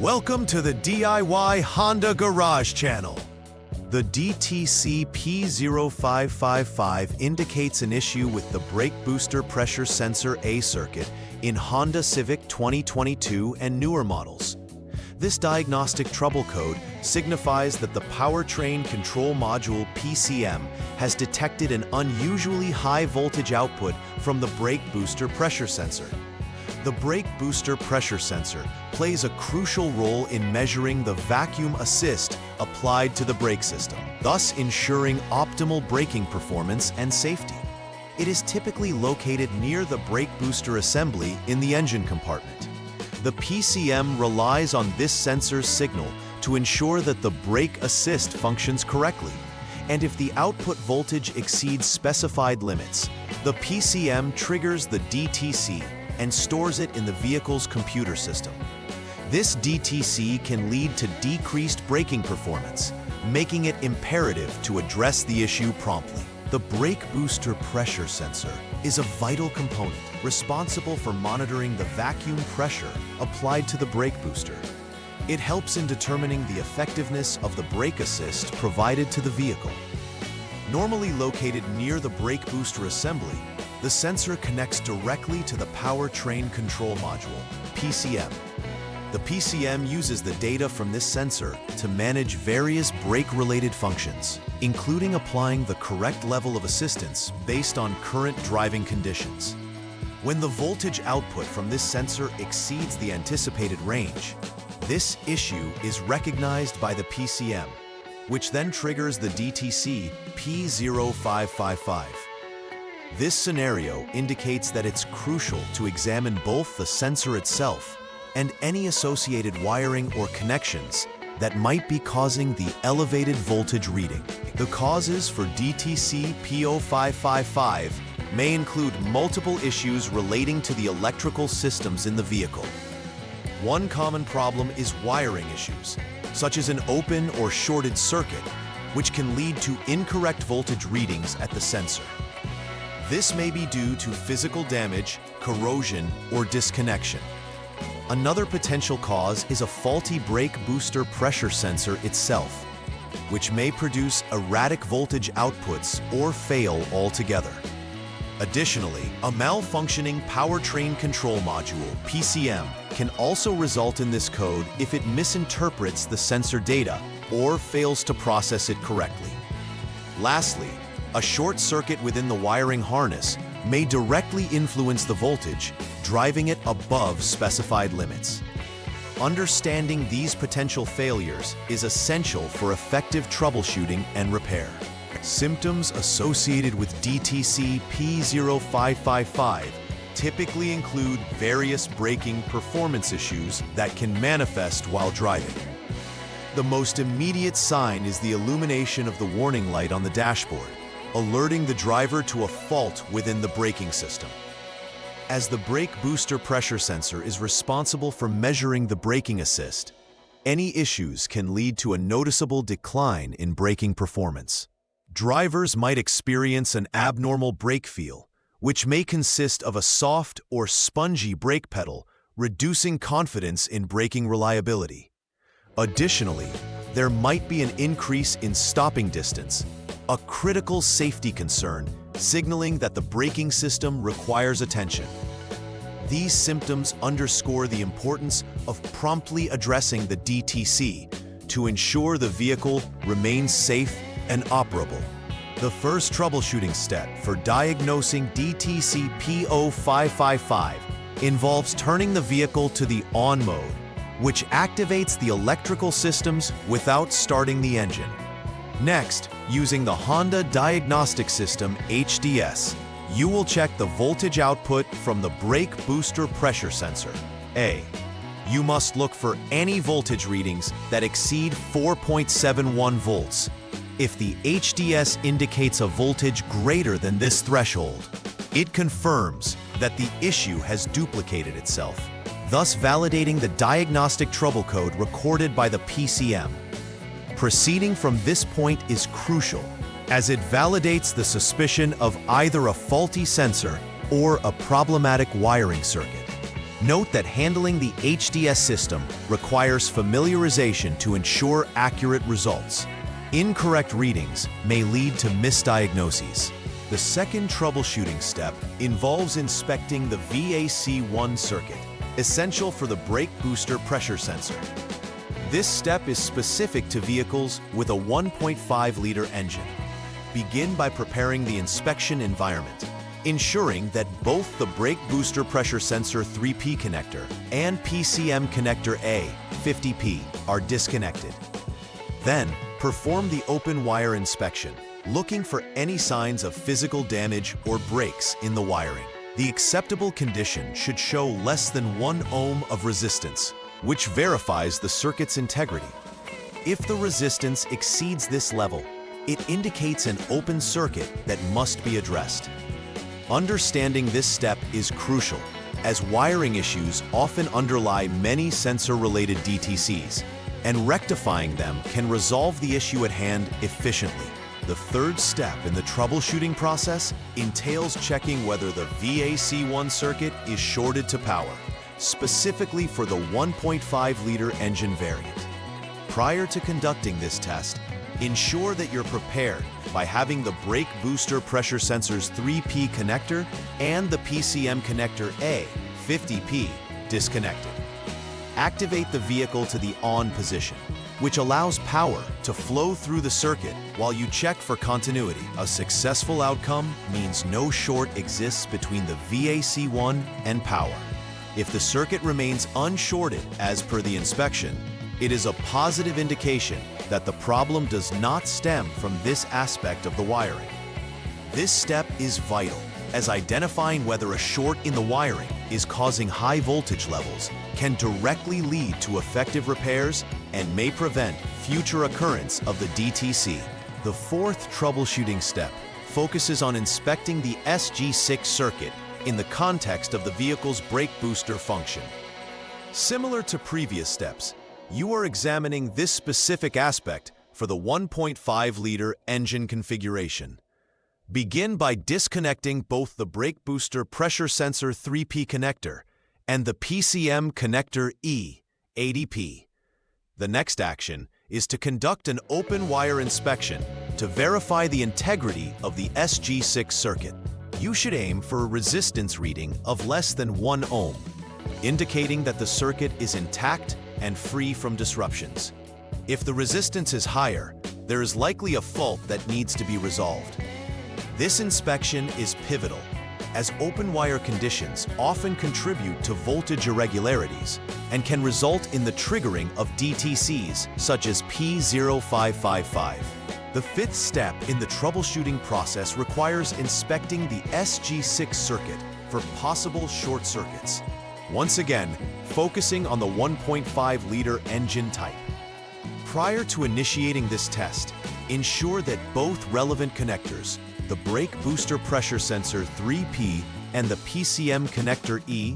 Welcome to the DIY Honda Garage channel. The DTC P0555 indicates an issue with the brake booster pressure sensor A circuit in Honda Civic 2022 and newer models. This diagnostic trouble code signifies that the powertrain control module PCM has detected an unusually high voltage output from the brake booster pressure sensor. The brake booster pressure sensor plays a crucial role in measuring the vacuum assist applied to the brake system, thus ensuring optimal braking performance and safety. It is typically located near the brake booster assembly in the engine compartment. The PCM relies on this sensor's signal to ensure that the brake assist functions correctly, and if the output voltage exceeds specified limits, the PCM triggers the DTC and stores it in the vehicle's computer system. This DTC can lead to decreased braking performance, making it imperative to address the issue promptly. The brake booster pressure sensor is a vital component responsible for monitoring the vacuum pressure applied to the brake booster. It helps in determining the effectiveness of the brake assist provided to the vehicle. Normally located near the brake booster assembly, the sensor connects directly to the powertrain control module, PCM. The PCM uses the data from this sensor to manage various brake-related functions, including applying the correct level of assistance based on current driving conditions. When the voltage output from this sensor exceeds the anticipated range, this issue is recognized by the PCM, which then triggers the DTC P0555. This scenario indicates that it's crucial to examine both the sensor itself and any associated wiring or connections that might be causing the elevated voltage reading. The causes for DTC P0555 may include multiple issues relating to the electrical systems in the vehicle. One common problem is wiring issues, such as an open or shorted circuit, which can lead to incorrect voltage readings at the sensor. This may be due to physical damage, corrosion, or disconnection. Another potential cause is a faulty brake booster pressure sensor itself, which may produce erratic voltage outputs or fail altogether. Additionally, a malfunctioning powertrain control module, PCM, can also result in this code if it misinterprets the sensor data or fails to process it correctly. Lastly, a short circuit within the wiring harness may directly influence the voltage, driving it above specified limits. Understanding these potential failures is essential for effective troubleshooting and repair. Symptoms associated with DTC P0555 typically include various braking performance issues that can manifest while driving. The most immediate sign is the illumination of the warning light on the dashboard, alerting the driver to a fault within the braking system. As the brake booster pressure sensor is responsible for measuring the braking assist, any issues can lead to a noticeable decline in braking performance. Drivers might experience an abnormal brake feel, which may consist of a soft or spongy brake pedal, reducing confidence in braking reliability. Additionally, there might be an increase in stopping distance, a critical safety concern, signaling that the braking system requires attention. These symptoms underscore the importance of promptly addressing the DTC to ensure the vehicle remains safe and operable. The first troubleshooting step for diagnosing DTC P0555 involves turning the vehicle to the on mode, which activates the electrical systems without starting the engine. Next, using the Honda Diagnostic System HDS, you will check the voltage output from the brake booster pressure sensor, A. You must look for any voltage readings that exceed 4.71 volts. If the HDS indicates a voltage greater than this threshold, it confirms that the issue has duplicated itself, thus validating the diagnostic trouble code recorded by the PCM. Proceeding from this point is crucial, as it validates the suspicion of either a faulty sensor or a problematic wiring circuit. Note that handling the HDS system requires familiarization to ensure accurate results. Incorrect readings may lead to misdiagnoses. The second troubleshooting step involves inspecting the VAC1 circuit, essential for the brake booster pressure sensor. This step is specific to vehicles with a 1.5-liter engine. Begin by preparing the inspection environment, ensuring that both the brake booster pressure sensor 3P connector and PCM connector A, 50P, are disconnected. Then, perform the open wire inspection, looking for any signs of physical damage or breaks in the wiring. The acceptable condition should show less than 1 ohm of resistance, which verifies the circuit's integrity. If the resistance exceeds this level, it indicates an open circuit that must be addressed. Understanding this step is crucial, as wiring issues often underlie many sensor-related DTCs, and rectifying them can resolve the issue at hand efficiently. The third step in the troubleshooting process entails checking whether the VAC1 circuit is shorted to power, specifically for the 1.5-liter engine variant. Prior to conducting this test, ensure that you're prepared by having the brake booster pressure sensor's 3P connector and the PCM connector A, 50P, disconnected. Activate the vehicle to the on position, which allows power to flow through the circuit while you check for continuity. A successful outcome means no short exists between the VAC1 and power. If the circuit remains unshorted as per the inspection, it is a positive indication that the problem does not stem from this aspect of the wiring. This step is vital, as identifying whether a short in the wiring is causing high voltage levels can directly lead to effective repairs and may prevent future occurrence of the DTC. The fourth troubleshooting step focuses on inspecting the SG6 circuit in the context of the vehicle's brake booster function. Similar to previous steps, you are examining this specific aspect for the 1.5-liter engine configuration. Begin by disconnecting both the brake booster pressure sensor 3P connector and the PCM connector E, 80P. The next action is to conduct an open wire inspection to verify the integrity of the SG6 circuit. You should aim for a resistance reading of less than 1 ohm, indicating that the circuit is intact and free from disruptions. If the resistance is higher, there is likely a fault that needs to be resolved. This inspection is pivotal, as open wire conditions often contribute to voltage irregularities and can result in the triggering of DTCs such as P0555. The fifth step in the troubleshooting process requires inspecting the SG6 circuit for possible short circuits. Once again, focusing on the 1.5-liter engine type. Prior to initiating this test, ensure that both relevant connectors, the brake booster pressure sensor 3P and the PCM connector E,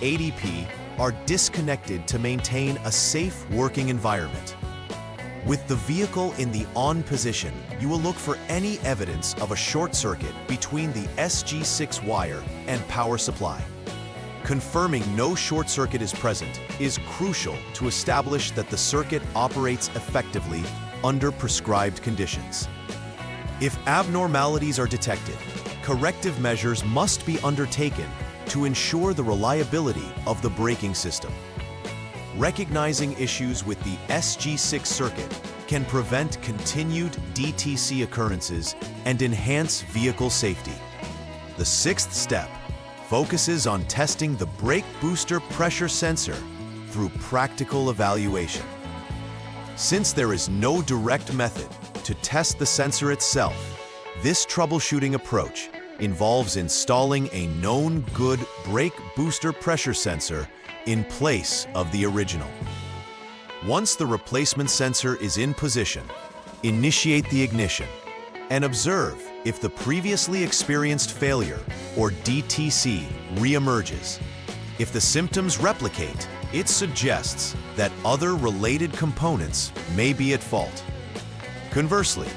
80P, are disconnected to maintain a safe working environment. With the vehicle in the on position, you will look for any evidence of a short circuit between the SG6 wire and power supply. Confirming no short circuit is present is crucial to establish that the circuit operates effectively under prescribed conditions. If abnormalities are detected, corrective measures must be undertaken to ensure the reliability of the braking system. Recognizing issues with the SG6 circuit can prevent continued DTC occurrences and enhance vehicle safety. The sixth step focuses on testing the brake booster pressure sensor through practical evaluation. Since there is no direct method to test the sensor itself, this troubleshooting approach involves installing a known good brake booster pressure sensor in place of the original. Once the replacement sensor is in position, initiate the ignition and observe if the previously experienced failure, or DTC, reemerges. If the symptoms replicate, it suggests that other related components may be at fault. Conversely,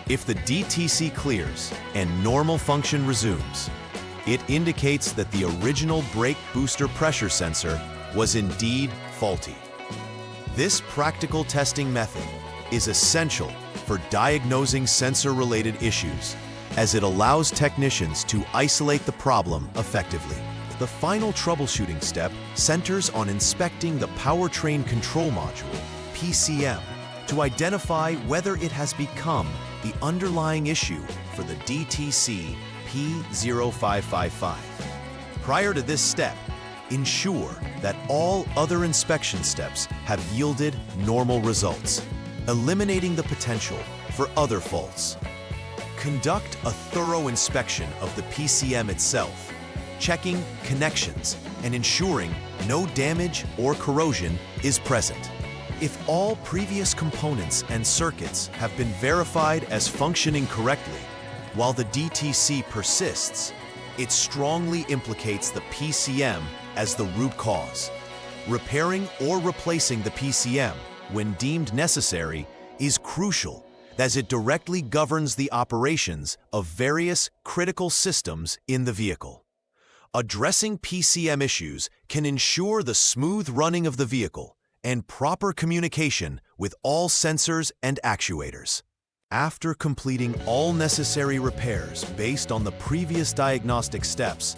if the DTC clears and normal function resumes, It indicates that the original brake booster pressure sensor was indeed faulty. This practical testing method is essential for diagnosing sensor-related issues, as it allows technicians to isolate the problem effectively. The final troubleshooting step centers on inspecting the powertrain control module, PCM, to identify whether it has become the underlying issue for the DTC P0555. Prior to this step, ensure that all other inspection steps have yielded normal results, eliminating the potential for other faults. Conduct a thorough inspection of the PCM itself, checking connections and ensuring no damage or corrosion is present. If all previous components and circuits have been verified as functioning correctly, while the DTC persists, it strongly implicates the PCM as the root cause. Repairing or replacing the PCM, when deemed necessary, is crucial, as it directly governs the operations of various critical systems in the vehicle. Addressing PCM issues can ensure the smooth running of the vehicle and proper communication with all sensors and actuators. After completing all necessary repairs based on the previous diagnostic steps,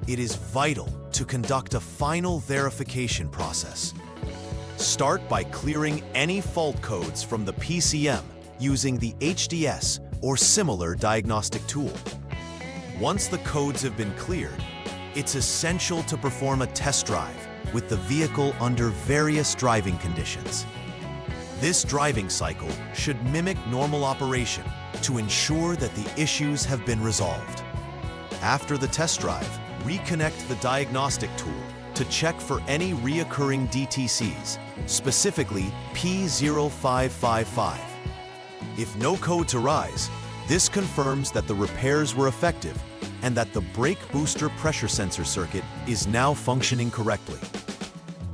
it is vital to conduct a final verification process. Start by clearing any fault codes from the PCM using the HDS or similar diagnostic tool. Once the codes have been cleared, it's essential to perform a test drive with the vehicle under various driving conditions. This driving cycle should mimic normal operation to ensure that the issues have been resolved. After the test drive, reconnect the diagnostic tool to check for any reoccurring DTCs, specifically P0555. If no codes arise, this confirms that the repairs were effective and that the brake booster pressure sensor circuit is now functioning correctly.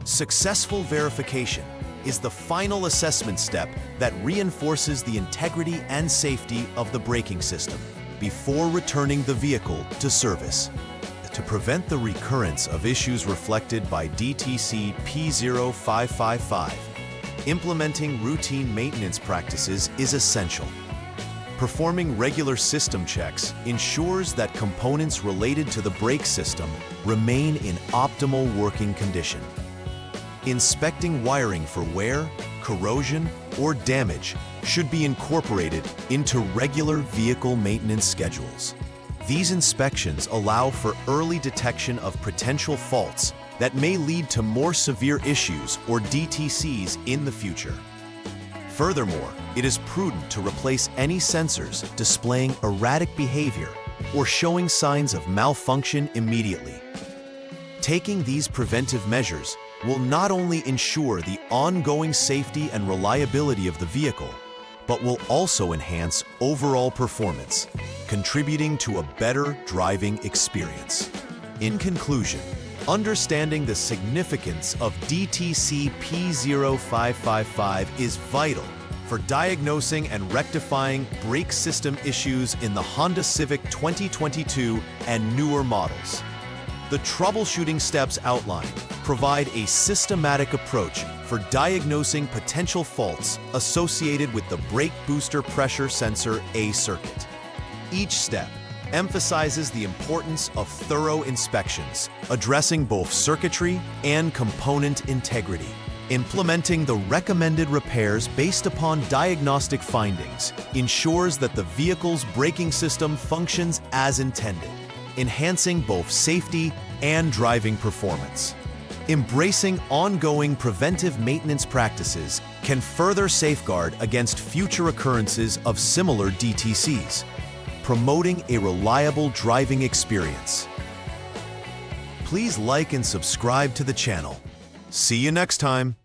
Successful verification is the final assessment step that reinforces the integrity and safety of the braking system before returning the vehicle to service. To prevent the recurrence of issues reflected by DTC P0555, implementing routine maintenance practices is essential. Performing regular system checks ensures that components related to the brake system remain in optimal working condition. Inspecting wiring for wear, corrosion, or damage should be incorporated into regular vehicle maintenance schedules. These inspections allow for early detection of potential faults that may lead to more severe issues or DTCs in the future. Furthermore, it is prudent to replace any sensors displaying erratic behavior or showing signs of malfunction immediately. Taking these preventive measures will not only ensure the ongoing safety and reliability of the vehicle, but will also enhance overall performance, contributing to a better driving experience. In conclusion, understanding the significance of DTC P0555 is vital for diagnosing and rectifying brake system issues in the Honda Civic 2022 and newer models. The troubleshooting steps outlined provide a systematic approach for diagnosing potential faults associated with the brake booster pressure sensor A circuit. Each step emphasizes the importance of thorough inspections, addressing both circuitry and component integrity. Implementing the recommended repairs based upon diagnostic findings ensures that the vehicle's braking system functions as intended, enhancing both safety and driving performance. Embracing ongoing preventive maintenance practices can further safeguard against future occurrences of similar DTCs, promoting a reliable driving experience. Please like and subscribe to the channel. See you next time.